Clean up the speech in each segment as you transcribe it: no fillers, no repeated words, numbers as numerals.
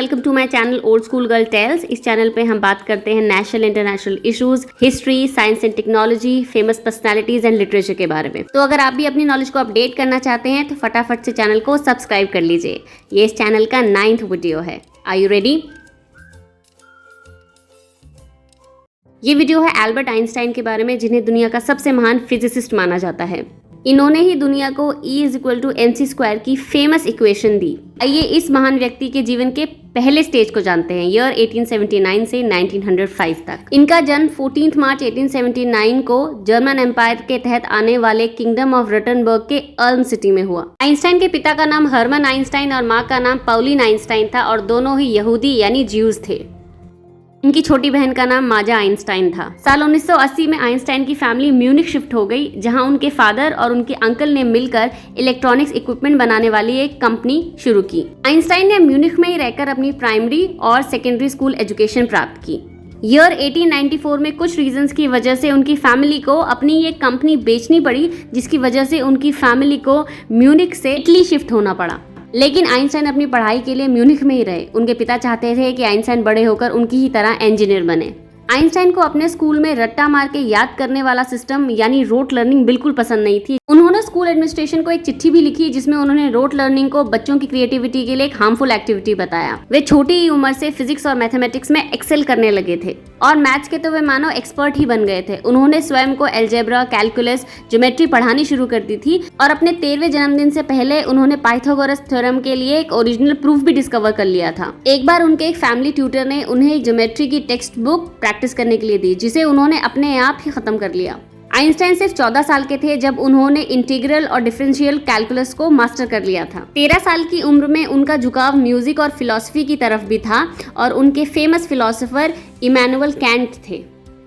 Welcome to my channel old school girl tales. इस channel पे हम बात करते हैं national international issues, history, science and technology, famous personalities and literature के बारे में। तो अगर आप भी अपनी नॉलेज को अपडेट करना चाहते हैं तो फटाफट से चैनल को सब्सक्राइब कर लीजिए। ये इस चैनल का 9th वीडियो है। Are you ready? ये वीडियो है एल्बर्ट आइंस्टाइन के बारे में, जिन्हें दुनिया का सबसे महान फिजिसिस्ट माना जाता है। इन्होंने ही दुनिया को E=mc² की फेमस इक्वेशन दी। आइए इस महान व्यक्ति के जीवन के पहले स्टेज को जानते हैं, ईयर 1879 से 1905 तक। इनका जन्म 14 मार्च 1879 को जर्मन एम्पायर के तहत आने वाले किंगडम ऑफ रटनबर्ग के अल्म सिटी में हुआ। आइंस्टाइन के पिता का नाम हर्मन आइंस्टाइन और माँ का नाम पाउलिन आइंस्टाइन था और दोनों ही यहूदी यानी ज्यूज थे। इनकी छोटी बहन का नाम माजा आइंस्टाइन था। साल 1980 में आइंस्टाइन की फैमिली म्यूनिख शिफ्ट हो गई, जहां उनके फादर और उनके अंकल ने मिलकर इलेक्ट्रॉनिक्स इक्विपमेंट बनाने वाली एक कंपनी शुरू की। आइंस्टाइन ने म्यूनिख में ही रहकर अपनी प्राइमरी और सेकेंडरी स्कूल एजुकेशन प्राप्त की। ईयर 1894 में कुछ रीजंस की वजह से उनकी फैमिली को अपनी ये कंपनी बेचनी पड़ी, जिसकी वजह से उनकी फैमिली को म्यूनिख से इटली शिफ्ट होना पड़ा। लेकिन आइंस्टाइन अपनी पढ़ाई के लिए म्यूनिख में ही रहे। उनके पिता चाहते थे कि आइंस्टाइन बड़े होकर उनकी ही तरह इंजीनियर बने। आइंस्टाइन को अपने स्कूल में रट्टा मार के याद करने वाला सिस्टम यानी रोट लर्निंग बिल्कुल पसंद नहीं थी। उन्होंने स्कूल एडमिनिस्ट्रेशन को एक चिट्ठी भी लिखी, जिसमें उन्होंने रोट लर्निंग को बच्चों की क्रिएटिविटी के लिए एक हार्मफुल एक्टिविटी बताया। वे छोटी ही उम्र से फिजिक्स और मैथमेटिक्स में एक्सेल करने लगे थे और मैथ्स के तो वे मानो एक्सपर्ट ही बन गए थे। उन्होंने स्वयं को एल्जेब्रा, कैलकुलस, ज्योमेट्री पढ़ानी शुरू कर दी थी और अपने 13वें जन्मदिन से पहले उन्होंने पाइथागोरस थ्योरम के लिए एक ओरिजिनल प्रूफ भी डिस्कवर कर लिया था। एक बार उनके एक फैमिली ट्यूटर ने उन्हें एक ज्योमेट्री की टेक्स्ट बुक प्रैक्टिस करने के लिए दी, जिसे उन्होंने अपने आप ही खत्म कर लिया। आइंस्टाइन सिर्फ 14 साल के थे जब उन्होंने इंटीग्रल और डिफरेंशियल कैलकुलस को मास्टर कर लिया था। 13 साल की उम्र में उनका झुकाव म्यूजिक और फिलॉसफी की तरफ भी था और उनके फेमस फिलोसोफर इमैनुअल कैंट थे।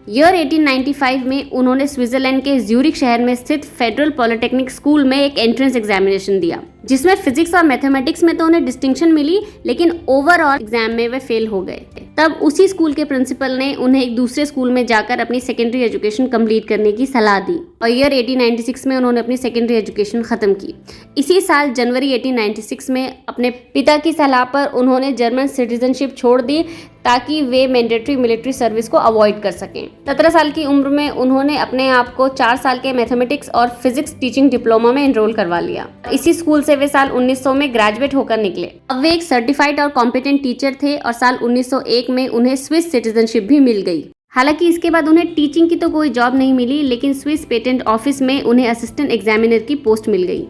ईयर 1895 में उन्होंने स्विट्जरलैंड के ज्यूरिख शहर में स्थित फेडरल पॉलिटेक्निक स्कूल में एक एंट्रेंस एग्जामिनेशन दिया, जिसमें फिजिक्स और मैथमेटिक्स में तो उन्हें डिस्टिंक्शन मिली, लेकिन ओवरऑल एग्जाम में वे फेल हो गए। तब उसी स्कूल के प्रिंसिपल ने उन्हें एक दूसरे स्कूल में जाकर अपनी सेकेंडरी एजुकेशन कंप्लीट करने की सलाह दी और ईयर 1896 में उन्होंने अपनी सेकेंडरी एजुकेशन खत्म की। इसी साल जनवरी 1896 में अपने पिता की सलाह पर उन्होंने जर्मन सिटीजनशिप छोड़ दी ताकि वे मैंडेटरी मिलिट्री सर्विस को अवॉइड कर सकें। 17 साल की उम्र में उन्होंने अपने आप को 4 साल के मैथमेटिक्स और फिजिक्स टीचिंग डिप्लोमा में एनरोल करवा लिया। इसी स्कूल से वे साल 1900 में ग्रेजुएट होकर निकले। अब वे एक सर्टिफाइड और कॉम्पिटेंट टीचर थे और साल 1901 में उन्हें स्विस सिटीजनशिप भी मिल गई। हालांकि इसके बाद उन्हें टीचिंग की तो कोई जॉब नहीं मिली, लेकिन स्विस पेटेंट ऑफिस में उन्हें असिस्टेंट एग्जामिनर की पोस्ट मिल गई।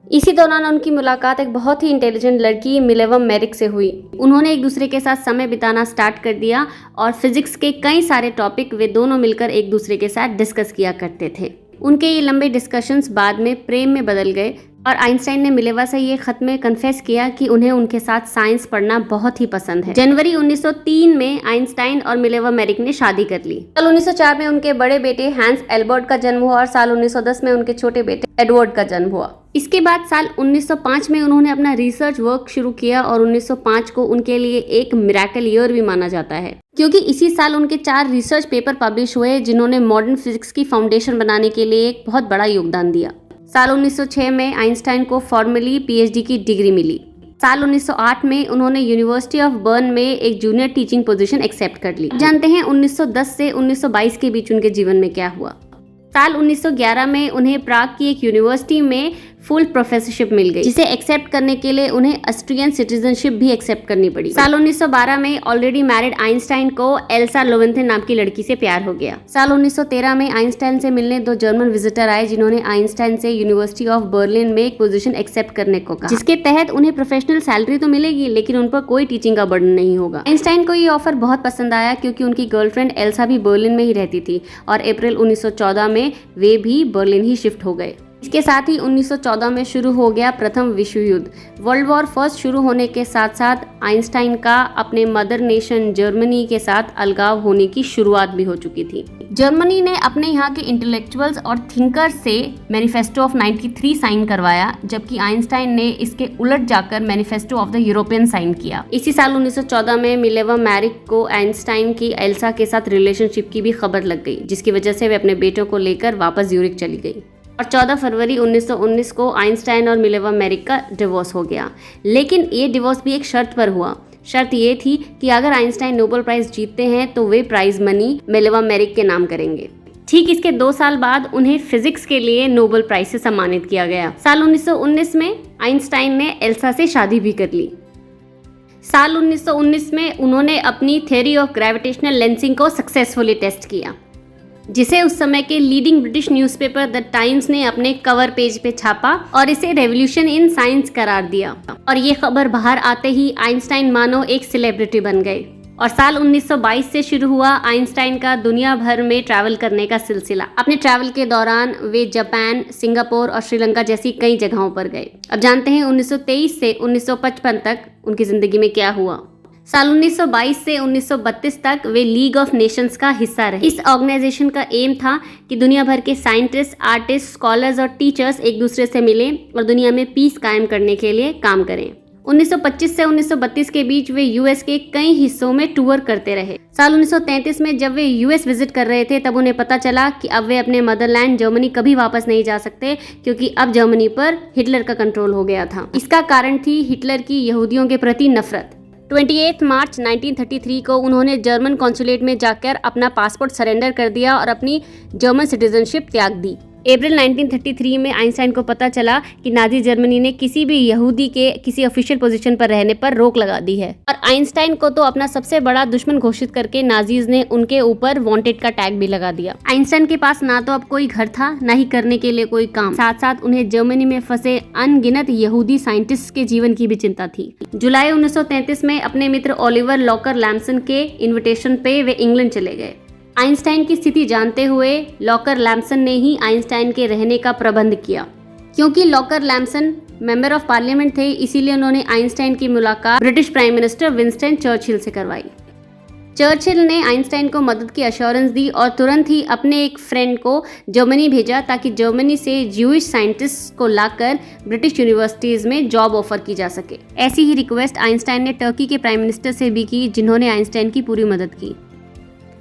इसी दौरान उनकी मुलाकात एक बहुत ही इंटेलिजेंट लड़की मिलेवम मैरिक से हुई। उन्होंने एक दूसरे के साथ समय बिताना स्टार्ट कर दिया और फिजिक्स के कई सारे टॉपिक वे दोनों मिलकर एक दूसरे के साथ डिस्कस किया करते थे। उनके ये लंबे डिस्कशंस बाद में प्रेम में बदल गए और आइंस्टाइन ने मिलेवा से ये खत में कन्फेस किया कि उन्हें उनके साथ साइंस पढ़ना बहुत ही पसंद है। जनवरी 1903 में आइंस्टाइन और मिलेवा मैरिक ने शादी कर ली। साल 1904 में उनके बड़े बेटे हैंस एल्बर्ट का जन्म हुआ और साल 1910 में उनके छोटे बेटे एडवर्ड का जन्म हुआ। इसके बाद साल 1905 में उन्होंने अपना रिसर्च वर्क शुरू किया और 1905 को उनके लिए एक मिरेकल ईयर भी माना जाता है, क्योंकि इसी साल उनके 4 रिसर्च पेपर पब्लिश हुए, जिन्होंने मॉडर्न फिजिक्स की फाउंडेशन बनाने के लिए एक बहुत बड़ा योगदान दिया। साल 1906 में आइंस्टाइन को फॉर्मली PhD की डिग्री मिली। साल 1908 में उन्होंने यूनिवर्सिटी ऑफ बर्न में एक जूनियर टीचिंग पोजीशन एक्सेप्ट कर ली। जानते हैं 1910 से 1922 के बीच उनके जीवन में क्या हुआ। साल 1911 में उन्हें प्राग की एक यूनिवर्सिटी में फुल प्रोफेसरशिप मिल गई, जिसे एक्सेप्ट करने के लिए उन्हें ऑस्ट्रियन सिटीजनशिप भी एक्सेप्ट करनी पड़ी। साल 1912 में ऑलरेडी मैरिड आइंस्टाइन को एल्सा लोवेंथेन नाम की लड़की से प्यार हो गया। साल 1913 में आइंस्टाइन से मिलने 2 जर्मन विजिटर आए, जिन्होंने आइंस्टाइन से यूनिवर्सिटी ऑफ बर्लिन में एक पोजीशन एक्सेप्ट करने को कहा, जिसके तहत उन्हें प्रोफेशनल सैलरी तो मिलेगी, लेकिन उन पर कोई टीचिंग का बर्डन नहीं होगा। आइंस्टाइन को ये ऑफर बहुत पसंद आया, क्योंकि उनकी गर्लफ्रेंड एल्सा भी बर्लिन में ही रहती थी और अप्रैल 1914 में वे भी बर्लिन ही शिफ्ट हो गए। इसके साथ ही 1914 में शुरू हो गया प्रथम विश्व युद्ध। वर्ल्ड वॉर फर्स्ट शुरू होने के साथ साथ आइंस्टाइन का अपने मदर नेशन जर्मनी के साथ अलगाव होने की शुरुआत भी हो चुकी थी। जर्मनी ने अपने यहाँ के इंटेलेक्चुअल्स और थिंकर्स से मैनिफेस्टो ऑफ 93 साइन करवाया, जबकि आइंस्टाइन ने इसके उलट जाकर manifesto of the European sign किया। इसी साल 1914 में मिलेवा मैरिक को आइंस्टाइन की एल्सा के साथ रिलेशनशिप की भी खबर लग गई, जिसकी वजह से वे अपने बेटों को लेकर वापस ज्यूरिख चली गई और 14 फरवरी 1919 को आइंस्टाइन और मिलेवा मैरिक का डिवोर्स हो गया। लेकिन ये डिवोर्स भी एक शर्त पर हुआ। शर्त ये थी कि अगर आइंस्टाइन नोबेल प्राइज जीतते हैं तो वे प्राइज मनी मिलेवा मेरिक के नाम करेंगे। ठीक इसके 2 साल बाद उन्हें फिजिक्स के लिए नोबेल प्राइज से सम्मानित किया गया। साल 1919 में आइंस्टाइन ने एल्सा से शादी भी कर ली। साल 1919 में उन्होंने अपनी थ्योरी ऑफ ग्रेविटेशनल लेंसिंग को सक्सेसफुली टेस्ट किया, जिसे उस समय के leading British newspaper the times ने अपने कवर पेज पे छापा और इसे रेवोल्यूशन इन साइंस करार दिया। और ये खबर बाहर आते ही आइंस्टाइन मानो एक सेलिब्रिटी बन गए। और साल 1922 से शुरू हुआ आइंस्टाइन का दुनिया भर में ट्रैवल करने का सिलसिला। अपने ट्रैवल के दौरान वे जापान, सिंगापुर और श्रीलंका जैसी कई जगहों पर गए। अब जानते हैं 1923 से 1955 तक उनकी जिंदगी में क्या हुआ। साल 1922 से 1932 तक वे लीग ऑफ नेशंस का हिस्सा रहे। इस ऑर्गेनाइजेशन का एम था कि दुनिया भर के साइंटिस्ट, आर्टिस्ट, स्कॉलर्स और टीचर्स एक दूसरे से मिलें और दुनिया में पीस कायम करने के लिए काम करें। 1925 से 1932 के बीच वे यूएस के कई हिस्सों में टूर करते रहे। साल 1933 में जब वे यूएस विजिट कर रहे थे तब उन्हें पता चला कि अब वे अपने मदरलैंड जर्मनी कभी वापस नहीं जा सकते, क्योंकि अब जर्मनी पर हिटलर का कंट्रोल हो गया था। इसका कारण थी हिटलर की यहूदियों के प्रति नफरत। 28 मार्च 1933 को उन्होंने जर्मन कॉन्सुलेट में जाकर अपना पासपोर्ट सरेंडर कर दिया और अपनी जर्मन सिटीजनशिप त्याग दी। अप्रैल 1933 में आइंस्टाइन को पता चला कि नाजी जर्मनी ने किसी भी यहूदी के किसी ऑफिशियल पोजीशन पर रहने पर रोक लगा दी है और आइंस्टाइन को तो अपना सबसे बड़ा दुश्मन घोषित करके नाजीज ने उनके ऊपर वांटेड का टैग भी लगा दिया। आइंस्टाइन के पास ना तो अब कोई घर था, ना ही करने के लिए कोई काम। साथ साथ उन्हें जर्मनी में फंसे अनगिनत यहूदी साइंटिस्ट के जीवन की भी चिंता थी। जुलाई 1933 में अपने मित्र ओलिवर लॉकर लैम्सन के इन्विटेशन पे वे इंग्लैंड चले गए। आइंस्टाइन की स्थिति जानते हुए लॉकर लैम्सन ने ही आइंस्टाइन के रहने का प्रबंध किया। क्योंकि लॉकर लैम्सन मेंबर ऑफ पार्लियामेंट थे, इसीलिए उन्होंने आइंस्टाइन की मुलाकात British prime minister Winston Churchill से करवाई। चर्चिल ने आइंस्टाइन को मदद की अश्योरेंस दी और तुरंत ही अपने एक फ्रेंड को जर्मनी भेजा ताकि जर्मनी से ज्यूइश साइंटिस्ट को लाकर ब्रिटिश यूनिवर्सिटीज में जॉब ऑफर की जा सके। ऐसी ही रिक्वेस्ट आइंस्टाइन ने टर्की के प्राइम मिनिस्टर से भी की, जिन्होंने आइंस्टाइन की पूरी मदद की।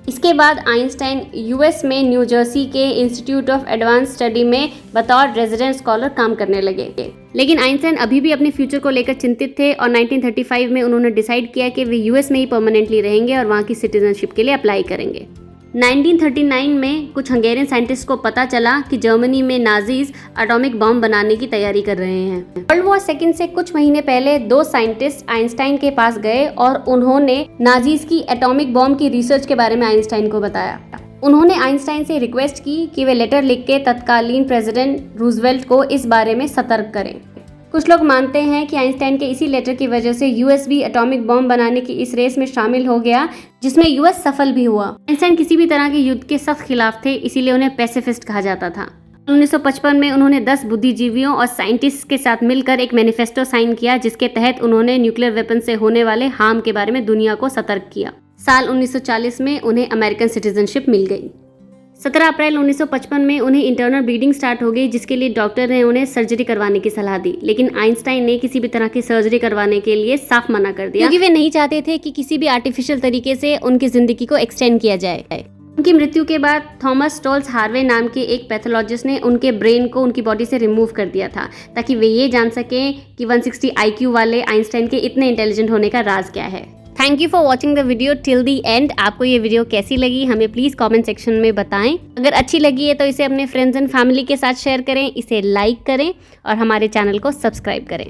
इसके बाद आइंस्टाइन यूएस में न्यू जर्सी के इंस्टीट्यूट ऑफ एडवांस स्टडी में बतौर रेजिडेंट स्कॉलर काम करने लगे। लेकिन आइंस्टाइन अभी भी अपने फ्यूचर को लेकर चिंतित थे और 1935 में उन्होंने डिसाइड किया कि वे यूएस में ही परमानेंटली रहेंगे और वहाँ की सिटीजनशिप के लिए अप्लाई करेंगे। 1939 में कुछ हंगेरियन साइंटिस्ट को पता चला कि जर्मनी में नाजीज एटॉमिक बम बनाने की तैयारी कर रहे हैं। वर्ल्ड वॉर सेकेंड से कुछ महीने पहले 2 साइंटिस्ट आइंस्टाइन के पास गए और उन्होंने नाजीज की एटॉमिक बम की रिसर्च के बारे में आइंस्टाइन को बताया। उन्होंने आइंस्टाइन से रिक्वेस्ट की कि वे लेटर लिख के तत्कालीन प्रेसिडेंट रूजवेल्ट को इस बारे में सतर्क करें। कुछ लोग मानते हैं कि आइंस्टाइन के इसी लेटर की वजह से यूएस भी एटॉमिक बम बनाने की इस रेस में शामिल हो गया, जिसमें यूएस सफल भी हुआ। आइंस्टाइन किसी भी तरह के युद्ध के सख्त खिलाफ थे, इसीलिए उन्हें पैसिफिस्ट कहा जाता था। 1955 में उन्होंने 10 बुद्धिजीवियों और साइंटिस्ट के साथ मिलकर एक मैनिफेस्टो साइन किया, जिसके तहत उन्होंने न्यूक्लियर वेपन से होने वाले हार्म के बारे में दुनिया को सतर्क किया। साल 1940 में उन्हें अमेरिकन सिटीजनशिप मिल गई। 17 अप्रैल 1955 में उन्हें इंटरनल ब्लीडिंग स्टार्ट हो गई, जिसके लिए डॉक्टर ने उन्हें सर्जरी करवाने की सलाह दी। लेकिन आइंस्टाइन ने किसी भी तरह की सर्जरी करवाने के लिए साफ मना कर दिया, क्योंकि वे नहीं चाहते थे कि किसी भी आर्टिफिशियल तरीके से उनकी जिंदगी को एक्सटेंड किया जाए। उनकी मृत्यु के बाद थॉमस स्टोल्स हार्वे नाम के एक पैथोलॉजिस्ट ने उनके ब्रेन को उनकी बॉडी से रिमूव कर दिया था, ताकि वे ये जान सकें कि 160 IQ वाले आइंस्टाइन के इतने इंटेलिजेंट होने का राज क्या है। Thank you for watching the video till the and. आपको ये वीडियो कैसी लगी हमें प्लीज़ कमेंट सेक्शन में बताएं। अगर अच्छी लगी है तो इसे अपने फ्रेंड्स एंड फैमिली के साथ शेयर करें, इसे लाइक करें और हमारे चैनल को सब्सक्राइब करें।